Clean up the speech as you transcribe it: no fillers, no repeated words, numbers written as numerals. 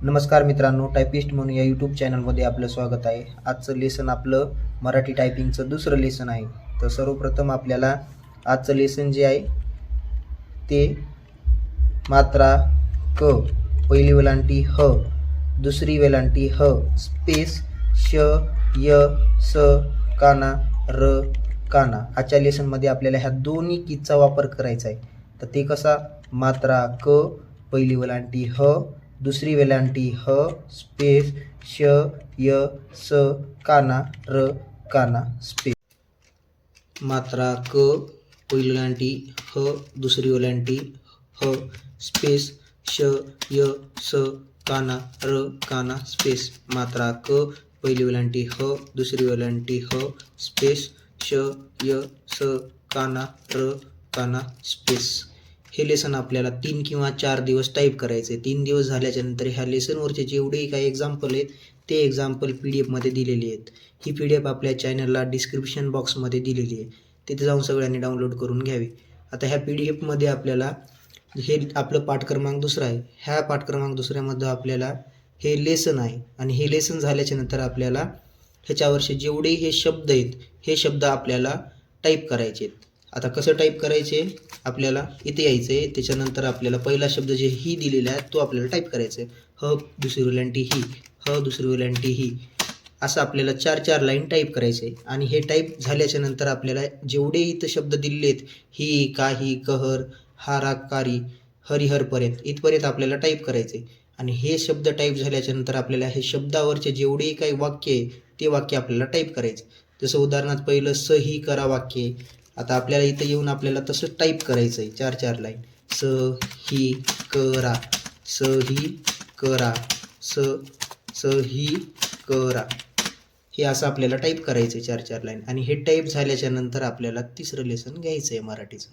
नमस्कार मित्रांनो, टायपिस्ट म्हणून या यूट्यूब चॅनलमध्ये आपलं स्वागत आहे. आजचं लेसन आपलं मराठी टायपिंगचं दुसरं लेसन आहे. तर सर्वप्रथम आपल्याला आजचं लेसन जे आहे ते मात्रा क, पहिली वेलांटी ह, दुसरी वेलांटी ह, स्पेस श, य, स, काना, र, काना. आजच्या लेसनमध्ये आपल्याला ह्या दोन्ही कीजचा वापर करायचा आहे. तर ते कसा? मात्रा क, पहिली वेलांटी ह, दुसरी वेलांटी ह, स्पेस श, य, स, काना, र, काना, स्पेस. मात्रा क, पहिली वेलांटी ह, दुसरी वेलांटी ह, स्पेस श, य, स, काना, र, काना, स्पेस. मात्रा क, पहिली वेलांटी ह, दुसरी वेलांटी ह, स्पेस श, य, स, काना, र, काना, स्पेस. हे लेसन आपल्याला 3 किंवा 4 दिवस टाईप करायचे. 3 दिवस झाल्याच्या नंतर ह्या लेसनवरचे जेवढेही काही एक्झाम्पल आहेत ते एक्झाम्पल PDF दिलेली आहेत. ही PDF आपल्या चॅनलला डिस्क्रिप्शन बॉक्समध्ये दिलेली आहे. तिथे जाऊन सगळ्यांनी डाउनलोड करून घ्यावी. आता ह्या PDF आपल्याला हे आपलं पाठ क्रमांक दुसरा आहे. ह्या पाठ क्रमांक दुसऱ्यामध्ये आपल्याला हे लेसन आहे आणि हे लेसन झाल्याच्या नंतर आपल्याला ह्याच्यावरचे जेवढेही हे शब्द आहेत हे शब्द आपल्याला टाईप करायचे आहेत. आता कसं टाईप करायचे? आपल्याला इथे यायचं आहे. त्याच्यानंतर आपल्याला पहिला शब्द जे ही दिलेला आहे तो आपल्याला टाईप करायचा आहे. ह, दुसरी वेलांटी ही, ह, दुसरी वेलांटी ही, असं आपल्याला 4-4 लाईन टाईप करायचे आहे. आणि हे टाईप झाल्याच्या नंतर आपल्याला जेवढे इथं शब्द दिलेले आहेत ही, काही, कहर, हाराकारी, हरिहरपर्यंत इथपर्यंत आपल्याला टाईप करायचे. आणि हे शब्द टाईप झाल्याच्या नंतर आपल्याला हे शब्दावरचे जेवढेही काही वाक्य आहे ते वाक्य आपल्याला टाईप करायचे. जसं उदाहरणार्थ पहिलं स ही करा वाक्य. आता आपल्याला इथं येऊन आपल्याला तसं टाईप करायचं आहे 4-4 लाईन. स ही करा, स ही करा, स ही करा, हे असं आपल्याला टाईप करायचं आहे 4-4 लाईन. आणि हे टाईप झाल्याच्या नंतर आपल्याला तिसरं लेसन घ्यायचं आहे मराठीचं.